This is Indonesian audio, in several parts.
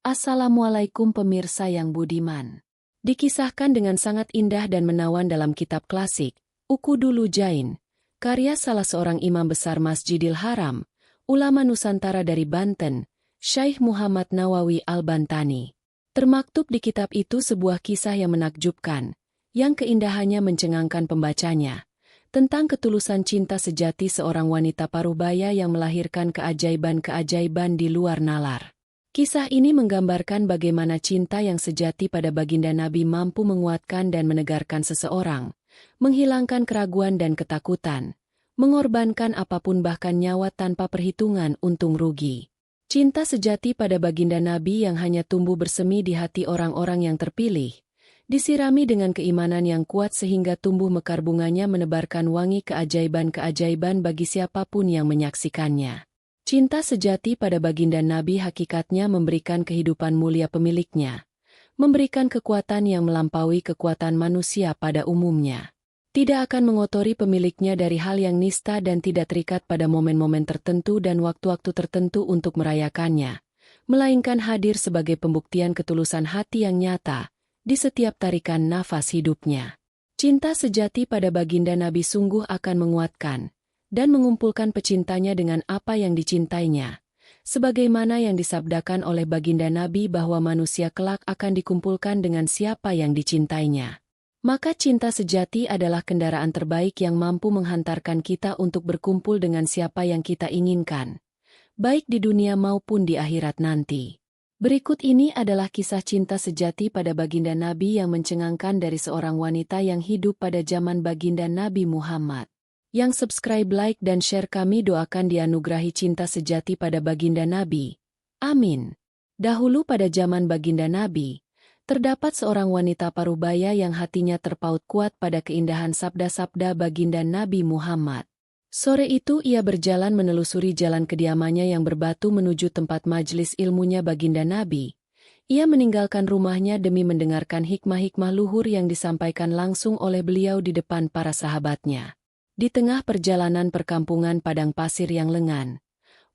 Assalamualaikum pemirsa yang budiman. Dikisahkan dengan sangat indah dan menawan dalam kitab klasik, Ukudulu Jain, karya salah seorang imam besar Masjidil Haram, ulama Nusantara dari Banten, Syekh Muhammad Nawawi Al-Bantani. Termaktub di kitab itu sebuah kisah yang menakjubkan, yang keindahannya mencengangkan pembacanya, tentang ketulusan cinta sejati seorang wanita parubaya yang melahirkan keajaiban-keajaiban di luar nalar. Kisah ini menggambarkan bagaimana cinta yang sejati pada baginda Nabi mampu menguatkan dan menegarkan seseorang, menghilangkan keraguan dan ketakutan, mengorbankan apapun bahkan nyawa tanpa perhitungan untung rugi. Cinta sejati pada baginda Nabi yang hanya tumbuh bersemi di hati orang-orang yang terpilih, disirami dengan keimanan yang kuat sehingga tumbuh mekar bunganya menebarkan wangi keajaiban-keajaiban bagi siapapun yang menyaksikannya. Cinta sejati pada baginda Nabi hakikatnya memberikan kehidupan mulia pemiliknya, memberikan kekuatan yang melampaui kekuatan manusia pada umumnya. Tidak akan mengotori pemiliknya dari hal yang nista dan tidak terikat pada momen-momen tertentu dan waktu-waktu tertentu untuk merayakannya, melainkan hadir sebagai pembuktian ketulusan hati yang nyata di setiap tarikan nafas hidupnya. Cinta sejati pada baginda Nabi sungguh akan menguatkan dan mengumpulkan pecintanya dengan apa yang dicintainya, sebagaimana yang disabdakan oleh baginda Nabi bahwa manusia kelak akan dikumpulkan dengan siapa yang dicintainya. Maka cinta sejati adalah kendaraan terbaik yang mampu menghantarkan kita untuk berkumpul dengan siapa yang kita inginkan, baik di dunia maupun di akhirat nanti. Berikut ini adalah kisah cinta sejati pada baginda Nabi yang mencengangkan dari seorang wanita yang hidup pada zaman baginda Nabi Muhammad. Yang subscribe, like, dan share kami doakan dianugerahi cinta sejati pada baginda Nabi. Amin. Dahulu pada zaman baginda Nabi, terdapat seorang wanita parubaya yang hatinya terpaut kuat pada keindahan sabda-sabda baginda Nabi Muhammad. Sore itu ia berjalan menelusuri jalan kediamannya yang berbatu menuju tempat majelis ilmunya baginda Nabi. Ia meninggalkan rumahnya demi mendengarkan hikmah-hikmah luhur yang disampaikan langsung oleh beliau di depan para sahabatnya. Di tengah perjalanan perkampungan padang pasir yang lengan,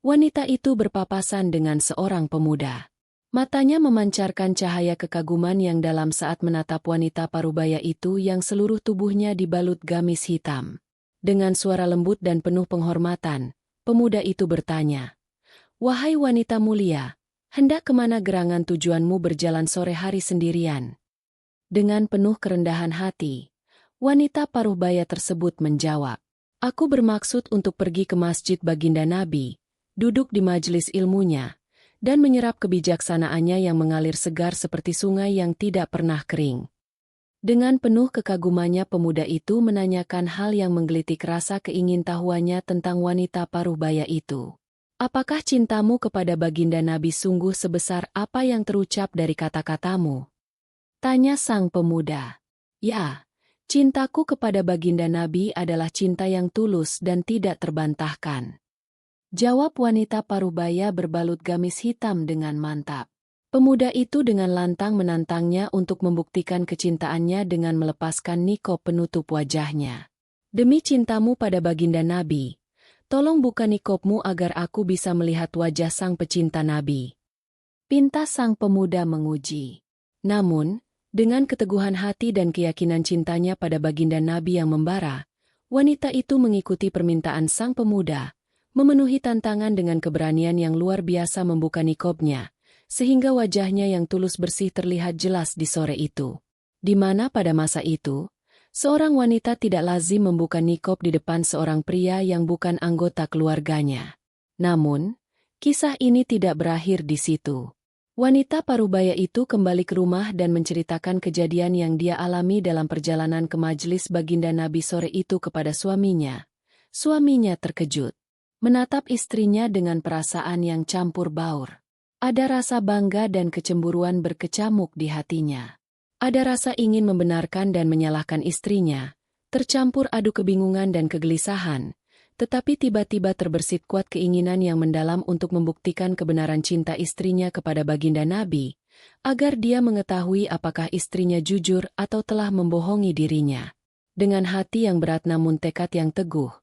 wanita itu berpapasan dengan seorang pemuda. Matanya memancarkan cahaya kekaguman yang dalam saat menatap wanita parubaya itu yang seluruh tubuhnya dibalut gamis hitam. Dengan suara lembut dan penuh penghormatan, pemuda itu bertanya, "Wahai wanita mulia, hendak kemana gerangan tujuanmu berjalan sore hari sendirian?" Dengan penuh kerendahan hati, wanita parubaya tersebut menjawab, "Aku bermaksud untuk pergi ke masjid baginda Nabi, duduk di majelis ilmunya, dan menyerap kebijaksanaannya yang mengalir segar seperti sungai yang tidak pernah kering." Dengan penuh kekagumannya pemuda itu menanyakan hal yang menggelitik rasa keingintahuannya tentang wanita parubaya itu. "Apakah cintamu kepada baginda Nabi sungguh sebesar apa yang terucap dari kata-katamu?" tanya sang pemuda. "Ya. Cintaku kepada baginda Nabi adalah cinta yang tulus dan tidak terbantahkan," jawab wanita parubaya berbalut gamis hitam dengan mantap. Pemuda itu dengan lantang menantangnya untuk membuktikan kecintaannya dengan melepaskan nikob penutup wajahnya. "Demi cintamu pada baginda Nabi, tolong buka nikobmu agar aku bisa melihat wajah sang pecinta Nabi," pinta sang pemuda menguji. Namun, dengan keteguhan hati dan keyakinan cintanya pada baginda Nabi yang membara, wanita itu mengikuti permintaan sang pemuda, memenuhi tantangan dengan keberanian yang luar biasa membuka nikobnya, sehingga wajahnya yang tulus bersih terlihat jelas di sore itu. Di mana pada masa itu, seorang wanita tidak lazim membuka nikob di depan seorang pria yang bukan anggota keluarganya. Namun, kisah ini tidak berakhir di situ. Wanita parubaya itu kembali ke rumah dan menceritakan kejadian yang dia alami dalam perjalanan ke majelis baginda Nabi sore itu kepada suaminya. Suaminya terkejut, menatap istrinya dengan perasaan yang campur baur. Ada rasa bangga dan kecemburuan berkecamuk di hatinya. Ada rasa ingin membenarkan dan menyalahkan istrinya, tercampur aduk kebingungan dan kegelisahan. Tetapi tiba-tiba terbersit kuat keinginan yang mendalam untuk membuktikan kebenaran cinta istrinya kepada baginda Nabi, agar dia mengetahui apakah istrinya jujur atau telah membohongi dirinya. Dengan hati yang berat namun tekad yang teguh,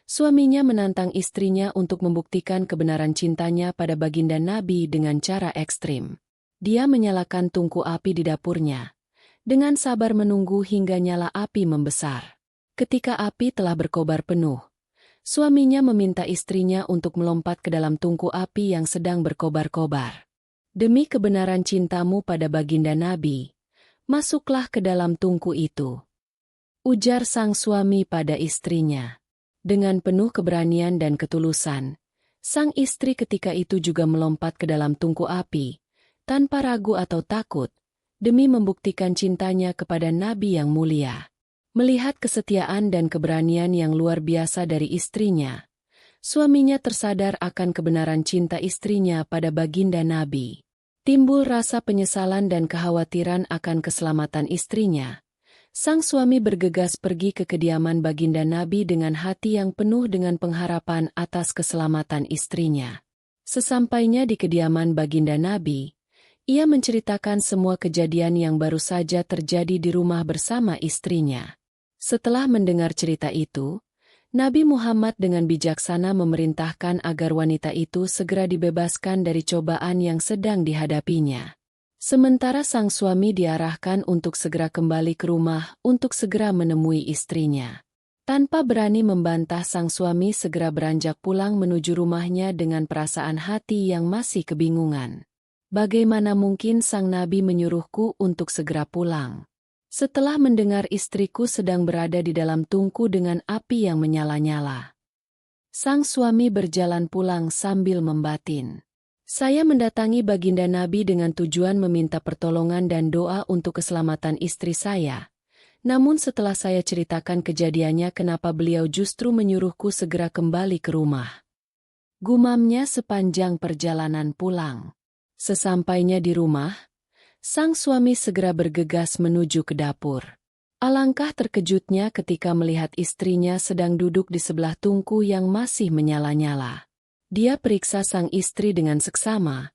suaminya menantang istrinya untuk membuktikan kebenaran cintanya pada baginda Nabi dengan cara ekstrim. Dia menyalakan tungku api di dapurnya, dengan sabar menunggu hingga nyala api membesar. Ketika api telah berkobar penuh, suaminya meminta istrinya untuk melompat ke dalam tungku api yang sedang berkobar-kobar. Demi kebenaran cintamu pada baginda Nabi, masuklah ke dalam tungku itu, ujar sang suami pada istrinya. Dengan penuh keberanian dan ketulusan, sang istri ketika itu juga melompat ke dalam tungku api, tanpa ragu atau takut, demi membuktikan cintanya kepada Nabi yang mulia. Melihat kesetiaan dan keberanian yang luar biasa dari istrinya, suaminya tersadar akan kebenaran cinta istrinya pada baginda Nabi. Timbul rasa penyesalan dan kekhawatiran akan keselamatan istrinya. Sang suami bergegas pergi ke kediaman baginda Nabi dengan hati yang penuh dengan pengharapan atas keselamatan istrinya. Sesampainya di kediaman baginda Nabi, ia menceritakan semua kejadian yang baru saja terjadi di rumah bersama istrinya. Setelah mendengar cerita itu, Nabi Muhammad dengan bijaksana memerintahkan agar wanita itu segera dibebaskan dari cobaan yang sedang dihadapinya. Sementara sang suami diarahkan untuk segera kembali ke rumah untuk segera menemui istrinya. Tanpa berani membantah, sang suami segera beranjak pulang menuju rumahnya dengan perasaan hati yang masih kebingungan. Bagaimana mungkin sang Nabi menyuruhku untuk segera pulang? Setelah mendengar istriku sedang berada di dalam tungku dengan api yang menyala-nyala. Sang suami berjalan pulang sambil membatin. Saya mendatangi baginda Nabi dengan tujuan meminta pertolongan dan doa untuk keselamatan istri saya. Namun setelah saya ceritakan kejadiannya, kenapa beliau justru menyuruhku segera kembali ke rumah? Gumamnya sepanjang perjalanan pulang. Sesampainya di rumah, sang suami segera bergegas menuju ke dapur. Alangkah terkejutnya ketika melihat istrinya sedang duduk di sebelah tungku yang masih menyala-nyala. Dia periksa sang istri dengan seksama.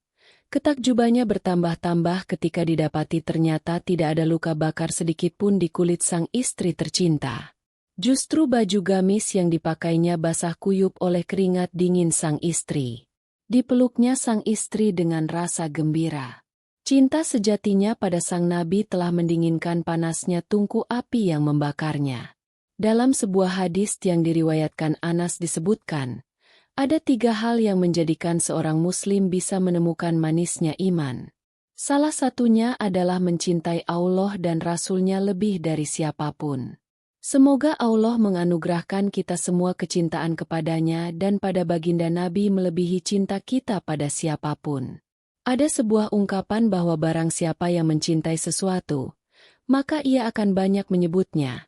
Ketakjubannya bertambah-tambah ketika didapati ternyata tidak ada luka bakar sedikitpun di kulit sang istri tercinta. Justru baju gamis yang dipakainya basah kuyup oleh keringat dingin sang istri. Dipeluknya sang istri dengan rasa gembira. Cinta sejatinya pada sang Nabi telah mendinginkan panasnya tungku api yang membakarnya. Dalam sebuah hadis yang diriwayatkan Anas disebutkan, ada 3 hal yang menjadikan seorang muslim bisa menemukan manisnya iman. Salah satunya adalah mencintai Allah dan Rasul-Nya lebih dari siapapun. Semoga Allah menganugerahkan kita semua kecintaan kepadanya dan pada baginda Nabi melebihi cinta kita pada siapapun. Ada sebuah ungkapan bahwa barang siapa yang mencintai sesuatu, maka ia akan banyak menyebutnya.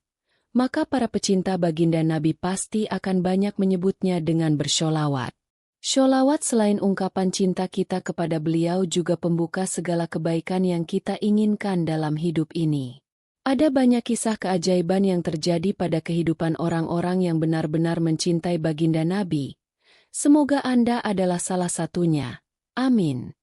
Maka para pecinta baginda Nabi pasti akan banyak menyebutnya dengan bersholawat. Sholawat selain ungkapan cinta kita kepada beliau juga pembuka segala kebaikan yang kita inginkan dalam hidup ini. Ada banyak kisah keajaiban yang terjadi pada kehidupan orang-orang yang benar-benar mencintai baginda Nabi. Semoga Anda adalah salah satunya. Amin.